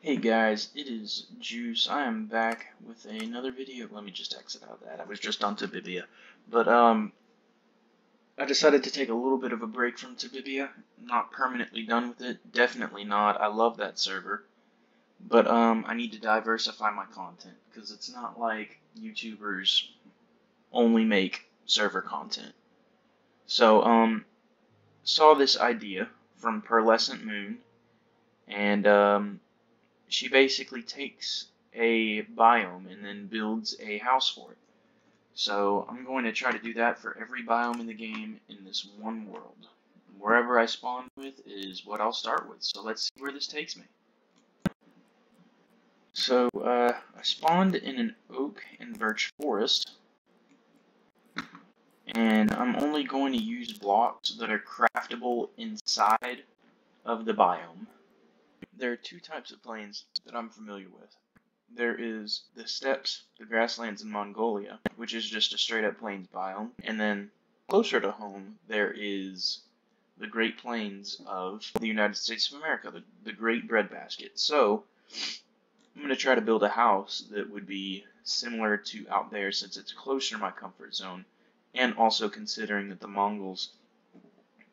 Hey guys, it is Juice. I am back with another video. Let me just exit out of that. I was just on Tabbibia. But I decided to take a little bit of a break from Tabbibia. Not permanently done with it. Definitely not. I love that server. But I need to diversify my content because it's not like YouTubers only make server content. So saw this idea from Pearlescent Moon, and she basically takes a biome and then builds a house for it. So I'm going to try to do that for every biome in the game in this one world. Wherever I spawn with is what I'll start with. So let's see where this takes me. So I spawned in an oak and birch forest, and I'm only going to use blocks that are craftable inside of the biome. There are two types of plains that I'm familiar with. There is the steppes, the grasslands in Mongolia, which is just a straight up plains biome, and then closer to home there is the Great Plains of the United States of America, the Great Breadbasket. So I'm going to try to build a house that would be similar to out there since it's closer to my comfort zone, and also considering that the Mongols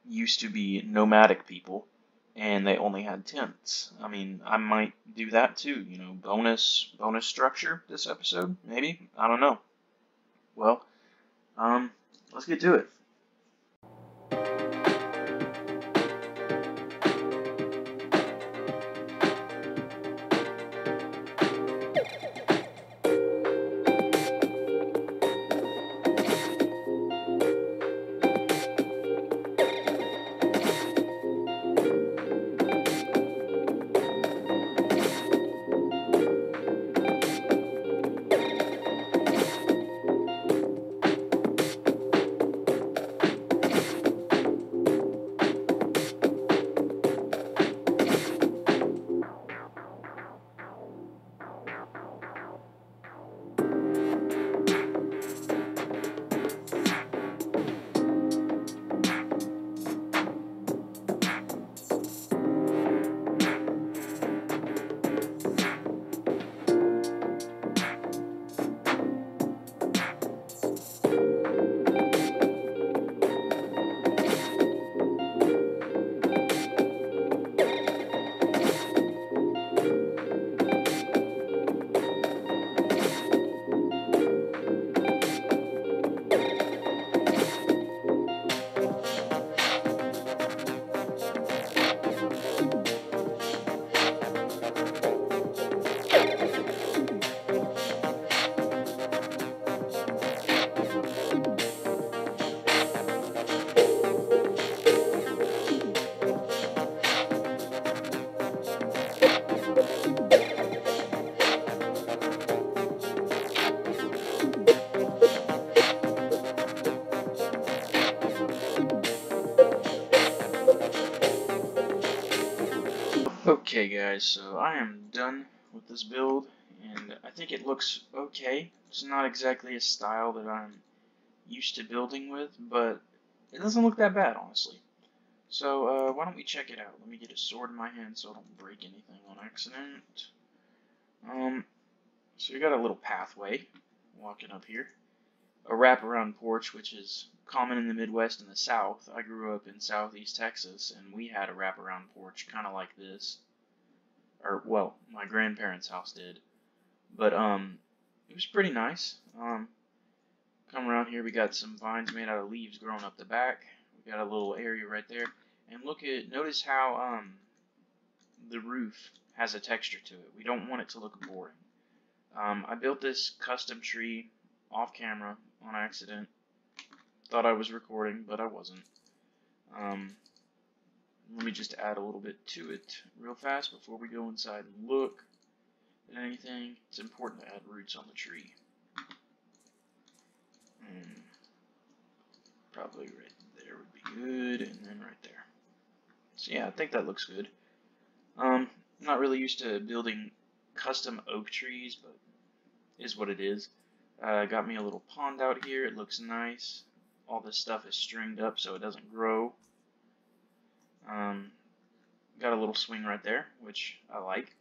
used to be nomadic people and they only had tents. I mean, I might do that too, you know, bonus structure this episode, maybe? I don't know. Well, let's get to it. Okay guys, so I am done with this build, and I think it looks okay. It's not exactly a style that I'm used to building with, but it doesn't look that bad, honestly. So, why don't we check it out? Let me get a sword in my hand so I don't break anything on accident. So we got a little pathway walking up here. A wraparound porch, which is common in the Midwest and the South. I grew up in Southeast Texas, and we had a wraparound porch kind of like this. Or, well, my grandparents' house did. But, it was pretty nice. Come around here, we got some vines made out of leaves growing up the back. We got a little area right there. And notice how, the roof has a texture to it. We don't want it to look boring. I built this custom tree off camera on accident. Thought I was recording, but I wasn't. Let me just add a little bit to it real fast before we go inside and look at anything. It's important to add roots on the tree. Probably right there would be good, and then right there. So yeah, I think that looks good. I'm not really used to building custom oak trees, but is what it is. Got me a little pond out here. It looks nice. All this stuff is stringed up so it doesn't grow. Got a little swing right there, which I like.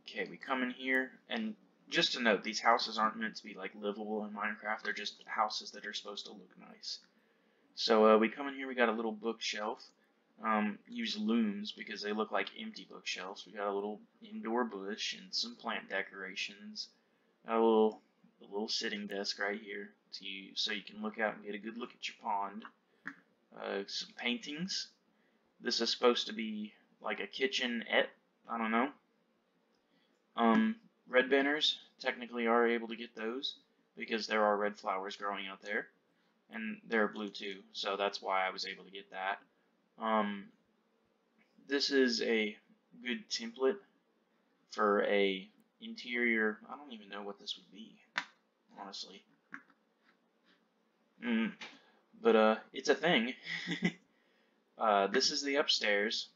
Okay, we come in here, and just to note, these houses aren't meant to be like livable in Minecraft. They're just houses that are supposed to look nice. So we come in here, we got a little bookshelf. Use looms because they look like empty bookshelves. We got a little indoor bush and some plant decorations. Got a little sitting desk right here so you can look out and get a good look at your pond. Some paintings. This is supposed to be like a kitchenette. I don't know. Red banners, technically are able to get those because there are red flowers growing out there, and they're blue too, so that's why I was able to get that. This is a good template for a interior. I don't even know what this would be, honestly. But it's a thing. This is the upstairs.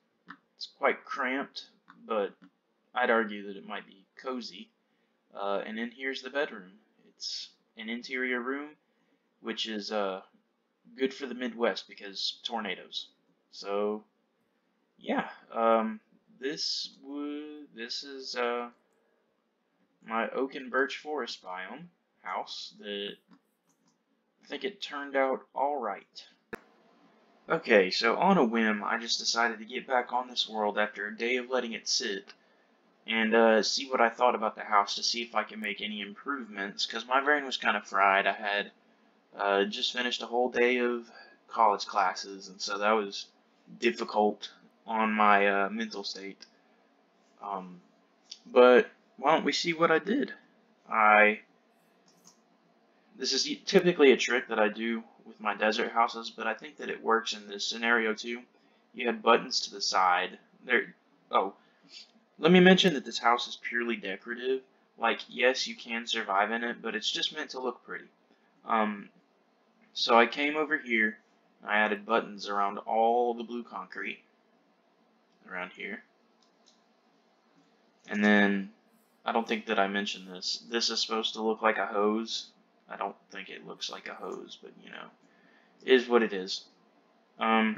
It's quite cramped, but I'd argue that it might be cozy. And then here's the bedroom. It's an interior room, which is good for the Midwest because tornadoes. So yeah, this is my oak and birch forest biome house that I think it turned out all right. Okay, so on a whim, I just decided to get back on this world after a day of letting it sit and see what I thought about the house to see if I can make any improvements, because my brain was kind of fried. I had just finished a whole day of college classes, and so that was difficult on my mental state. But why don't we see what I did? This is typically a trick that I do with my desert houses, but I think that it works in this scenario too. You had buttons to the side. Oh, let me mention that this house is purely decorative. Like, yes, you can survive in it, but it's just meant to look pretty. So I came over here, and I added buttons around all the blue concrete around here. And then, I don't think that I mentioned this. This is supposed to look like a hose. I don't think it looks like a hose, but you know, it is what it is. I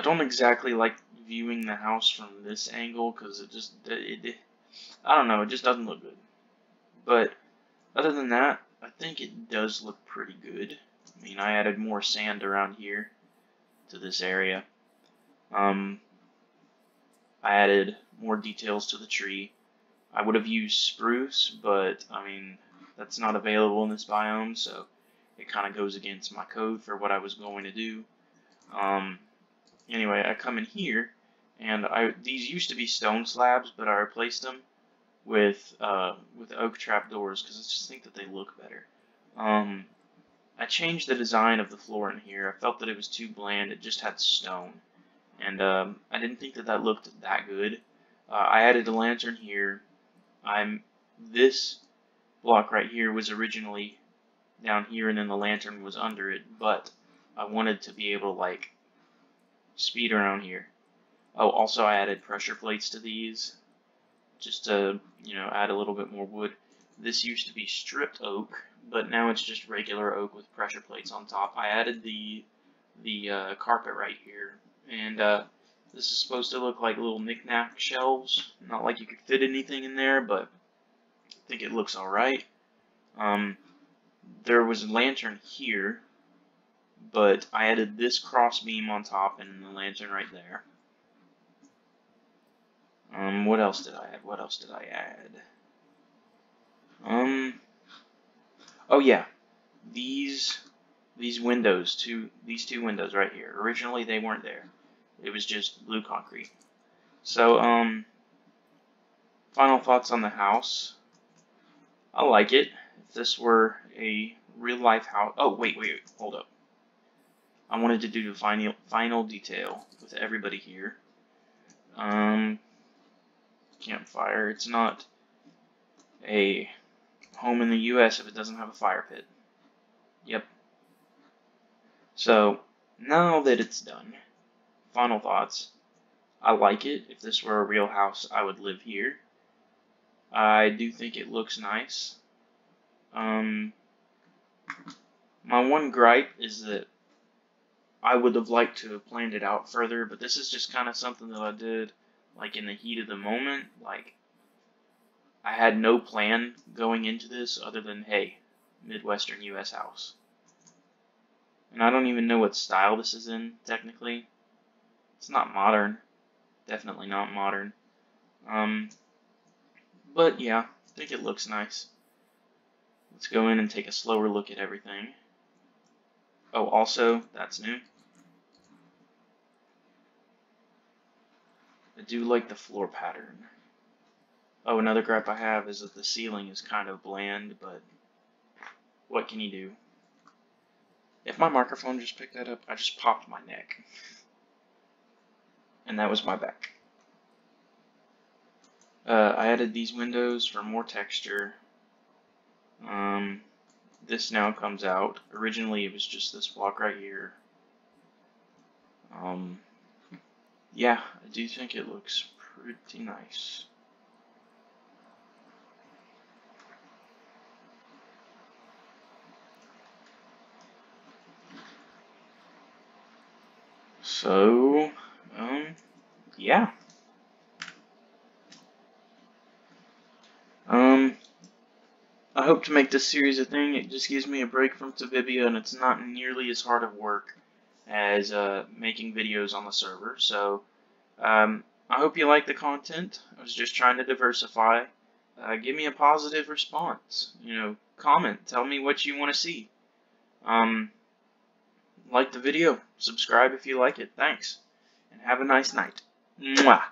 don't exactly like viewing the house from this angle because I don't know, it just doesn't look good. But other than that, I think it does look pretty good. I mean, I added more sand around here to this area. I added more details to the tree. I would have used spruce, but I mean, that's not available in this biome, so it kind of goes against my code for what I was going to do. Anyway, I come in here, and these used to be stone slabs, but I replaced them with oak trap doors because I just think that they look better. I changed the design of the floor in here. I felt that it was too bland. It just had stone, and I didn't think that that looked that good. I added a lantern here. This block right here was originally down here, and then the lantern was under it, but I wanted to be able to like speed around here. Oh, also I added pressure plates to these just to, you know, add a little bit more wood. This used to be stripped oak, but now it's just regular oak with pressure plates on top. I added the carpet right here, and this is supposed to look like little knick-knack shelves. Not like you could fit anything in there, but I think it looks alright. There was a lantern here, but I added this cross beam on top and the lantern right there. What else did I add? What else did I add? Oh yeah, these windows, these two windows right here. Originally they weren't there. It was just blue concrete. So, final thoughts on the house. I like it. If this were a real life house. Oh, wait, hold up. I wanted to do the final detail with everybody here. Campfire. It's not a home in the US if it doesn't have a fire pit. Yep. So, now that it's done, final thoughts. I like it. If this were a real house, I would live here. I do think it looks nice. My one gripe is that I would have liked to have planned it out further, but this is just kind of something that I did like in the heat of the moment. Like, I had no plan going into this other than, hey, Midwestern US house. And I don't even know what style this is in, technically. It's not modern. Definitely not modern. But yeah, I think it looks nice. Let's go in and take a slower look at everything. Oh, also, that's new. I do like the floor pattern. Oh, another gripe I have is that the ceiling is kind of bland, but what can you do? If my microphone just picked that up, I just popped my neck. And that was my back. I added these windows for more texture. This now comes out. Originally it was just this block right here. Yeah, I do think it looks pretty nice. So, yeah. I hope to make this series a thing. It just gives me a break from Tabbibia, and it's not nearly as hard of work as making videos on the server. So, I hope you like the content. I was just trying to diversify. Give me a positive response. Comment. Tell me what you want to see. Like the video. Subscribe if you like it. Thanks. And have a nice night. Mwah.